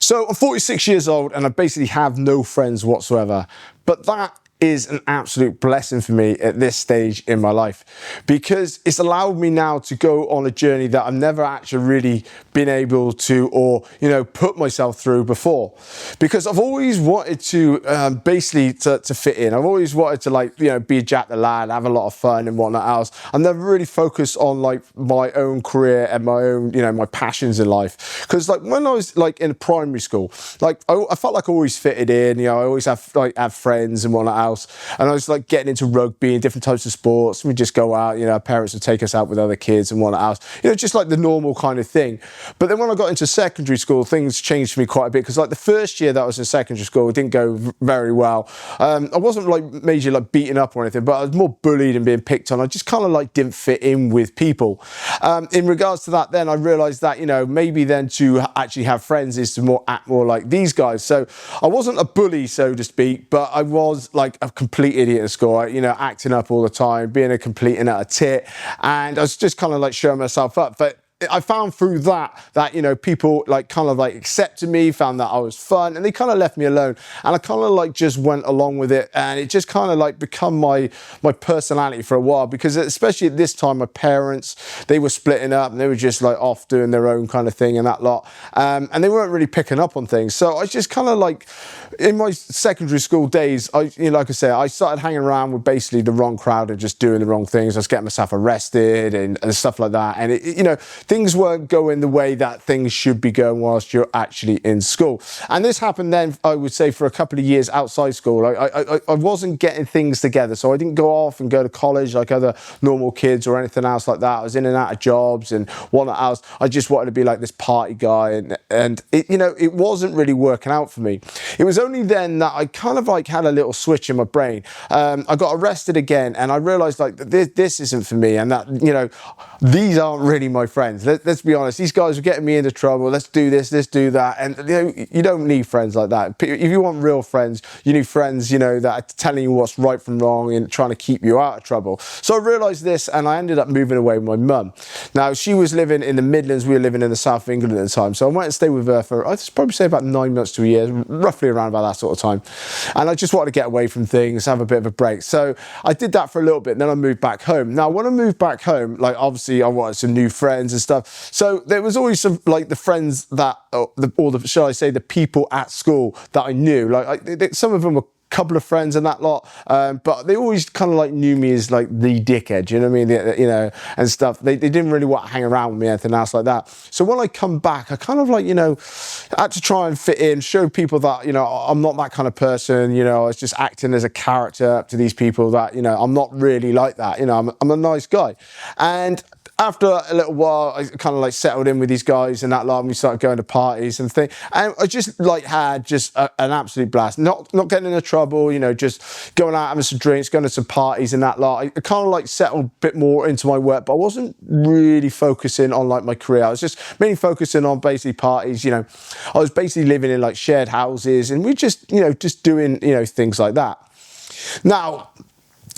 So I'm 46 years old and I basically have no friends whatsoever, but that is an absolute blessing for me at this stage in my life, because it's allowed me now to go on a journey that I've never actually really been able to, or put myself through before, because I've always wanted to basically to fit in. I've always wanted to be a Jack the Lad, have a lot of fun and whatnot else. I've never really focused on my own career and my own my passions in life, because when I was in primary school, I felt like I always fitted in. I always have friends and whatnot else. And I was getting into rugby and different types of sports. We'd just go out, our parents would take us out with other kids and whatnot else, just the normal kind of thing. But then when I got into secondary school, things changed for me quite a bit, because the first year that I was in secondary school, it didn't go very well. I wasn't major beaten up or anything, but I was more bullied and being picked on. I just kind of didn't fit in with people. In regards to that, then I realised that maybe then to actually have friends is to act more like these guys. So I wasn't a bully, so to speak, but I was a complete idiot at school, acting up all the time, being a complete and utter tit, and I was just kind of showing myself up. But I found through that people accepted me, found that I was fun, and they kind of left me alone, and I kind of just went along with it, and it just kind of become my personality for a while, because especially at this time, my parents, they were splitting up and they were just off doing their own kind of thing and that lot, and they weren't really picking up on things. So I just kind of in my secondary school days, I started hanging around with basically the wrong crowd and just doing the wrong things. I was getting myself arrested and stuff like that, and things weren't going the way that things should be going whilst you're actually in school. And this happened then, I would say, for a couple of years outside school. I wasn't getting things together, so I didn't go off and go to college like other normal kids or anything else like that. I was in and out of jobs and whatnot else. I just wanted to be this party guy, and it wasn't really working out for me. It was only then that I kind of had a little switch in my brain. I got arrested again, and I realised this isn't for me, and that these aren't really my friends. Let's be honest, these guys were getting me into trouble. Let's do this, let's do that. And you don't need friends like that. If you want real friends, you need friends, that are telling you what's right from wrong and trying to keep you out of trouble. So I realised this, and I ended up moving away with my mum. Now, she was living in the Midlands. We were living in the south of England at the time. So I went and stayed with her for, I'd probably say, about 9 months to a year, roughly around about that sort of time. And I just wanted to get away from things, have a bit of a break. So I did that for a little bit, and then I moved back home. Now, when I moved back home, obviously I wanted some new friends and stuff. So there was always some the friends that, shall I say, the people at school that I knew. Some of them were a couple of friends and that lot, but they always kind of knew me as the dickhead, you know what I mean? And stuff. They didn't really want to hang around with me, anything else like that. So when I come back, I kind of had to try and fit in, show people that I'm not that kind of person. I was just acting as a character to these people that I'm not really like that. I'm a nice guy. And after a little while, I kind of settled in with these guys and that lot, and we started going to parties and things. And I just had just an absolute blast. Not getting into trouble, just going out, having some drinks, going to some parties and that lot. I kind of settled a bit more into my work, but I wasn't really focusing on my career. I was just mainly focusing on basically parties. I was basically living in shared houses, and we just doing things like that. Now,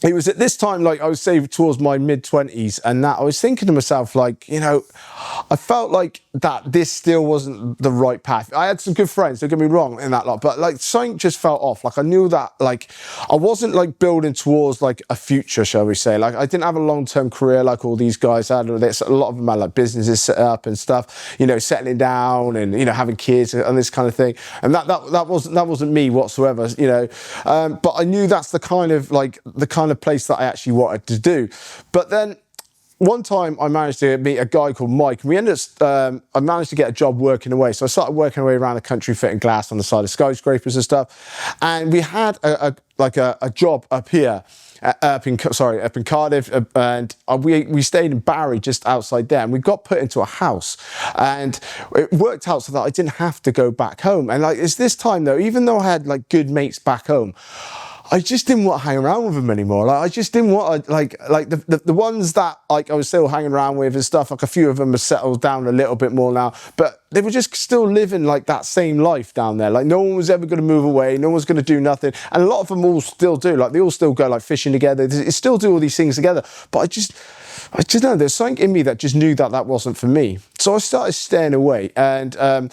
it was at this time, I would say towards my mid-20s, and that I was thinking to myself, I felt that this still wasn't the right path. I had some good friends, don't get me wrong, in that lot, but something just felt off. I knew that I wasn't building towards a future, shall we say. I didn't have a long-term career like all these guys had. A lot of them had businesses set up and stuff, settling down and having kids and this kind of thing. And that wasn't me whatsoever, but I knew that's the kind of place that I actually wanted to do. But then one time I managed to meet a guy called Mike, and we ended up, I managed to get a job working away. So I started working away around the country, fitting glass on the side of skyscrapers and stuff. And we had a job up here, up in Cardiff, and we stayed in Barry, just outside there, and we got put into a house, and it worked out so that I didn't have to go back home. And it's this time though, even though I had good mates back home, I just didn't want to hang around with them anymore. I just didn't want to, the ones that I was still hanging around with and stuff, a few of them have settled down a little bit more now, but they were just still living that same life down there. No one was ever going to move away, no one's going to do nothing. And a lot of them all still do, they all still go fishing together, they still do all these things together. But I just know there's something in me that just knew that that wasn't for me. So I started staying away, and I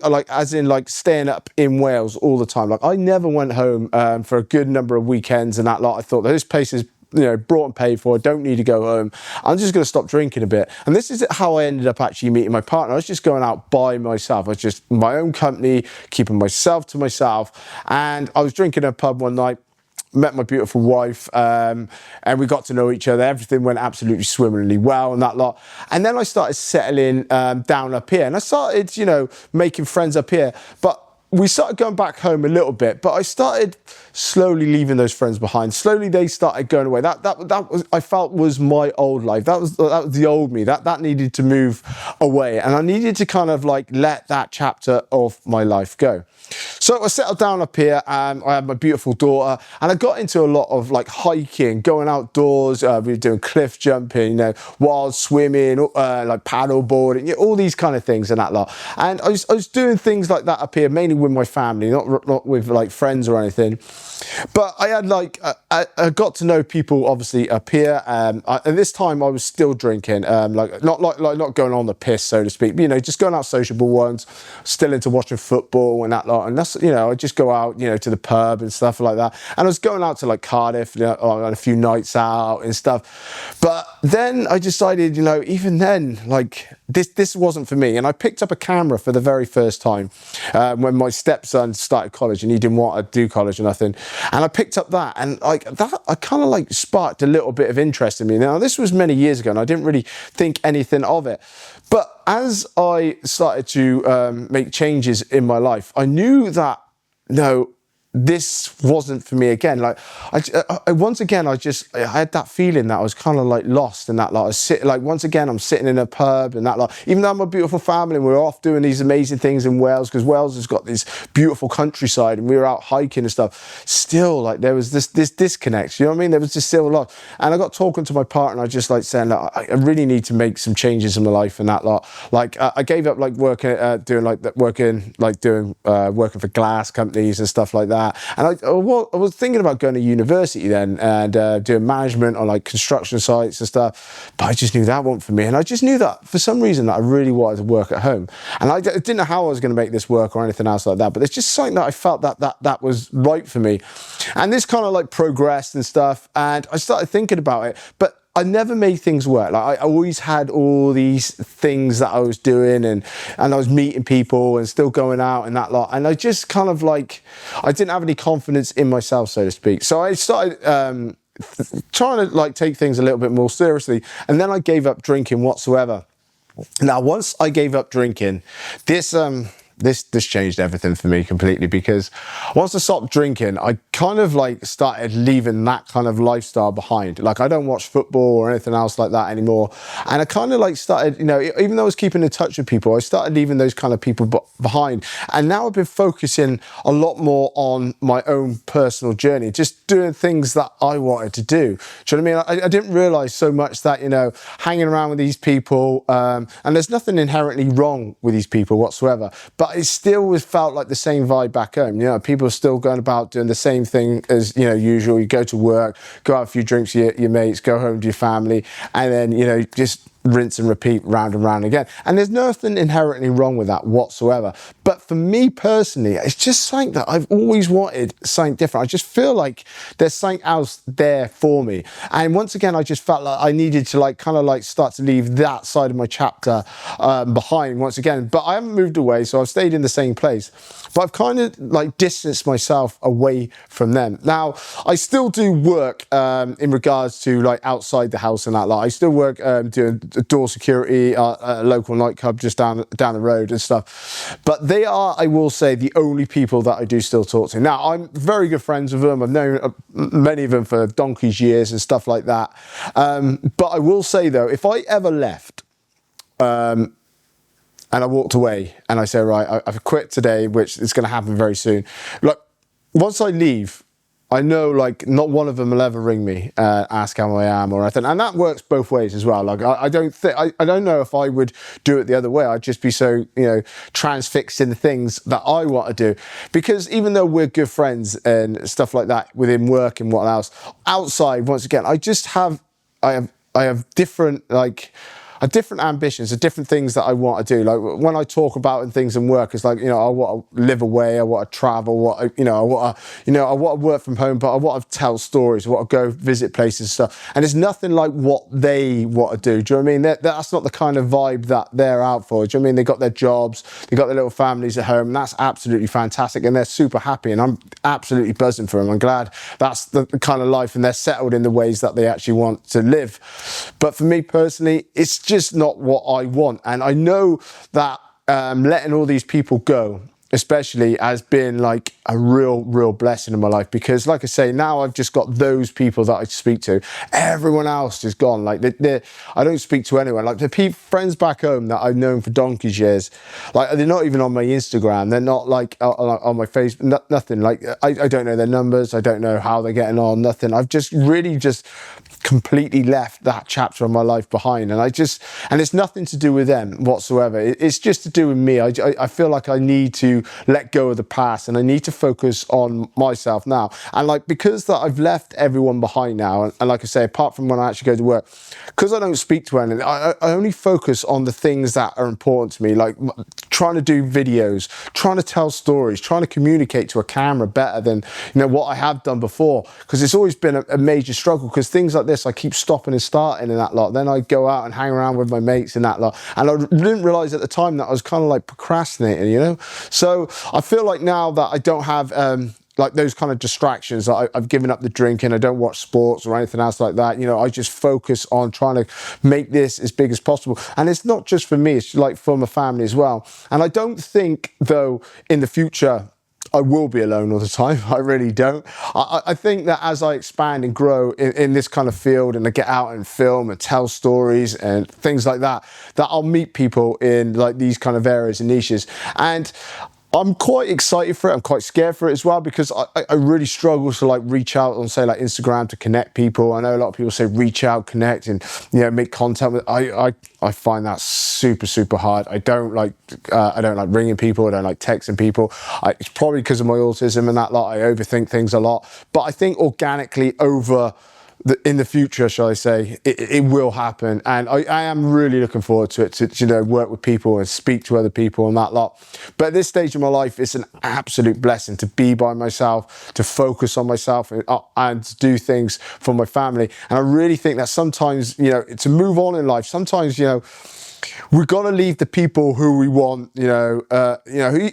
like, as in like staying up in Wales all the time. Like I never went home for a good number of weekends and that lot. I thought this place is, you know, brought and paid for. I don't need to go home. I'm just going to stop drinking a bit. And this is how I ended up actually meeting my partner. I was just going out by myself. I was just my own company, keeping myself to myself. And I was drinking at a pub one night, met my beautiful wife, and we got to know each other. Everything went absolutely swimmingly well and that lot. And then I started settling down up here, and I started, you know, making friends up here. But we started going back home a little bit, but I started slowly leaving those friends behind. Slowly they started going away. That was, I felt, was my old life. That was the old me. That needed to move away, and I needed to kind of like let that chapter of my life go. So I settled down up here, and I had my beautiful daughter, and I got into a lot of like hiking, going outdoors. We were doing cliff jumping, you know, wild swimming, like paddle boarding, you know, all these kind of things and that lot. And I was doing things like that up here, mainly with my family, not with like friends or anything. But I had like I got to know people obviously up here. At this time I was still drinking, like not going on the piss, so to speak, but, you know, just going out sociable ones, still into watching football and that lot. And that's, you know, I just go out, you know, to the pub and stuff like that. And I was going out to like Cardiff, you know, on a few nights out and stuff. But then I decided, you know, even then, like this wasn't for me. And I picked up a camera for the very first time when my stepson started college, and he didn't want to do college or nothing. And I picked up that, and like that, I kind of like sparked a little bit of interest in me. Now this was many years ago, and I didn't really think anything of it. But as I started to make changes in my life, I knew that, no, this wasn't for me again. Like I once again, I had that feeling that I was kind of like lost in that. Like I was sitting, like once again, I'm sitting in a pub and that. Like even though I'm a beautiful family and we're off doing these amazing things in Wales, because Wales has got this beautiful countryside, and we were out hiking and stuff. Still, like there was this disconnect. You know what I mean? There was just still a lot. And I got talking to my partner. I just like saying that I really need to make some changes in my life and that lot. Like I gave up like working working for glass companies and stuff like that. And I was thinking about going to university then and doing management on like construction sites and stuff, but I just knew that wasn't for me. And I just knew that for some reason that I really wanted to work at home, and I didn't know how I was going to make this work or anything else like that, but there's just something that I felt that was right for me. And this kind of like progressed and stuff, and I started thinking about it, but I never made things work. Like I always had all these things that I was doing, and I was meeting people and still going out and that lot. And I just kind of like, I didn't have any confidence in myself, so to speak. So I started trying to like take things a little bit more seriously. And then I gave up drinking whatsoever. Now, once I gave up drinking, this changed everything for me completely, because once I stopped drinking, I kind of like started leaving that kind of lifestyle behind. Like I don't watch football or anything else like that anymore. And I kind of like started, you know, even though I was keeping in touch with people, I started leaving those kind of people behind. And now I've been focusing a lot more on my own personal journey, just doing things that I wanted to do. Do you know what I mean? I didn't realize so much that, you know, hanging around with these people, and there's nothing inherently wrong with these people whatsoever, but it still was felt like the same vibe back home. You know, people are still going about doing the same thing as, you know, usual. You go to work, go have a few drinks with your mates, go home to your family, and then, you know, just rinse and repeat round and round again. And there's nothing inherently wrong with that whatsoever. But for me personally, it's just something that I've always wanted, something different. I just feel like there's something else there for me. And once again, I just felt like I needed to like kind of like start to leave that side of my chapter behind once again. But I haven't moved away, so I've stayed in the same place. But I've kind of like distanced myself away from them. Now, I still do work in regards to like outside the house and that. Like I still work doing door security at a local nightclub just down the road and stuff. But they are, I will say, the only people that I do still talk to. Now, I'm very good friends with them. I've known many of them for donkey's years and stuff like that. But I will say, though, if I ever left and I walked away and I say, right, I've quit today, which is going to happen very soon. Like, once I leave, I know like not one of them will ever ring me, ask how I am or anything. And that works both ways as well. Like I don't know if I would do it the other way. I'd just be so, you know, transfixed in the things that I want to do. Because even though we're good friends and stuff like that within work and what else, outside, once again, I have have different different ambitions, the different things that I want to do. Like when I talk about things in work, it's like, you know, I want to live away, I want to travel, I want to work from home, but I want to tell stories, I want to go visit places and stuff. And it's nothing like what they want to do. Do you know what I mean? That's not the kind of vibe that they're out for. Do you know what I mean? They got their jobs, they got their little families at home, and that's absolutely fantastic. And they're super happy, and I'm absolutely buzzing for them. I'm glad that's the kind of life, and they're settled in the ways that they actually want to live. But for me personally, it's just not what I want. And I know that letting all these people go, especially, has been like a real blessing in my life, because like I say, now I've just got those people that I speak to. Everyone else is gone. Like I don't speak to anyone. Like the friends back home that I've known for donkey's years, like they're not even on my Instagram, they're not like on my Facebook, nothing. Like I don't know their numbers, I don't know how they're getting on, nothing. I've just really just completely left that chapter of my life behind, and it's nothing to do with them whatsoever. It's just to do with me. I feel like I need to let go of the past, and I need to focus on myself now. And like, because that I've left everyone behind now, and like I say, apart from when I actually go to work, because I don't speak to anyone, I only focus on the things that are important to me, like trying to do videos, trying to tell stories, trying to communicate to a camera better than, you know, what I have done before, because it's always been a major struggle, because things like this, I keep stopping and starting and that lot. Then I go out and hang around with my mates and that lot. And I didn't realise at the time that I was kind of like procrastinating, you know? So I feel like now that I don't have like those kind of distractions, I've given up the drinking, I don't watch sports or anything else like that. You know, I just focus on trying to make this as big as possible. And it's not just for me, it's like for my family as well. And I don't think, though, in the future, I will be alone all the time. I really don't. I think that as I expand and grow in this kind of field, and I get out and film and tell stories and things like that, that I'll meet people in like these kind of areas and niches. And I'm quite excited for it. I'm quite scared for it as well, because I really struggle to like reach out on, say, like Instagram to connect people. I know a lot of people say reach out, connect, and, you know, make content with. I find that super hard. I don't like ringing people. I don't like texting people. It's probably because of my autism and that lot. I overthink things a lot. But I think organically in the future, shall I say, it will happen. And I am really looking forward to it, to, you know, work with people and speak to other people and that lot. But at this stage of my life, it's an absolute blessing to be by myself, to focus on myself, and to do things for my family. And I really think that sometimes, you know, to move on in life, sometimes, you know, we've got to leave the people who we want, you know,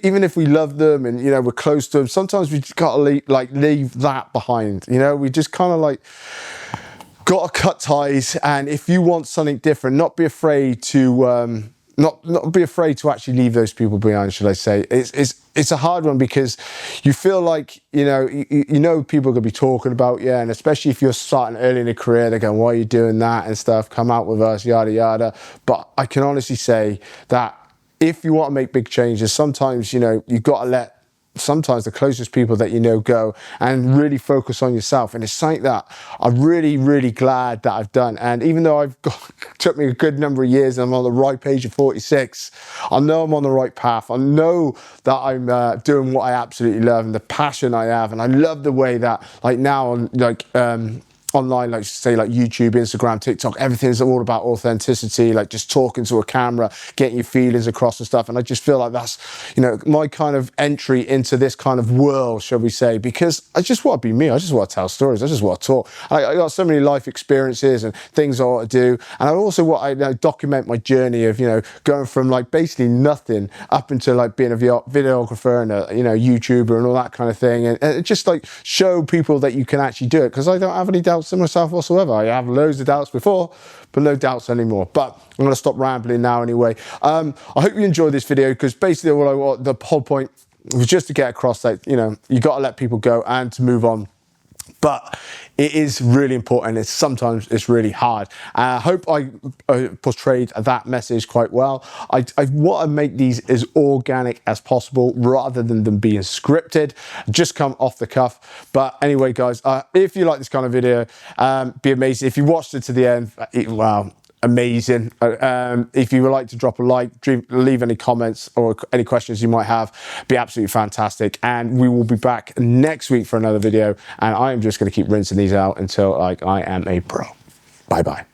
even if we love them and, you know, we're close to them, sometimes we just got to leave that behind. You know, we just kind of like got to cut ties. And if you want something different, not be afraid to not be afraid to actually leave those people behind, should I say. It's a hard one, because you feel like, you know people are going to be talking about you, and especially if you're starting early in a career, they're going, why are you doing that and stuff, come out with us, yada yada. But I can honestly say that if you want to make big changes, sometimes, you know, you've got to let sometimes the closest people that you know go, and really focus on yourself. And it's something that I'm really glad that I've done. And even though it took me a good number of years and I'm on the right page of 46, I know I'm on the right path. I know that I'm doing what I absolutely love, and the passion I have. And I love the way that, like, now I'm like online, like say like YouTube, Instagram, TikTok, everything's all about authenticity, like just talking to a camera, getting your feelings across and stuff. And I just feel like that's, you know, my kind of entry into this kind of world, shall we say, because I just want to be me. I just want to tell stories. I just want to talk. I got so many life experiences and things I want to do. And I also want to document my journey of, you know, going from like basically nothing up into like being a videographer and a, you know, YouTuber and all that kind of thing. And just like show people that you can actually do it, because I don't have any doubts in myself whatsoever. I have loads of doubts before, but no doubts anymore. But I'm going to stop rambling now anyway. I hope you enjoyed this video, because basically the whole point was just to get across that, you know, you got to let people go and to move on. But it is really important. Sometimes it's really hard. I hope I portrayed that message quite well. I want to make these as organic as possible, rather than them being scripted, just come off the cuff. But anyway, guys, if you like this kind of video, be amazing. If you watched it to the end, wow, amazing. If you would like to drop a like, leave any comments or any questions you might have, be absolutely fantastic. And we will be back next week for another video. And I am just going to keep rinsing these out until like I am a pro. Bye bye.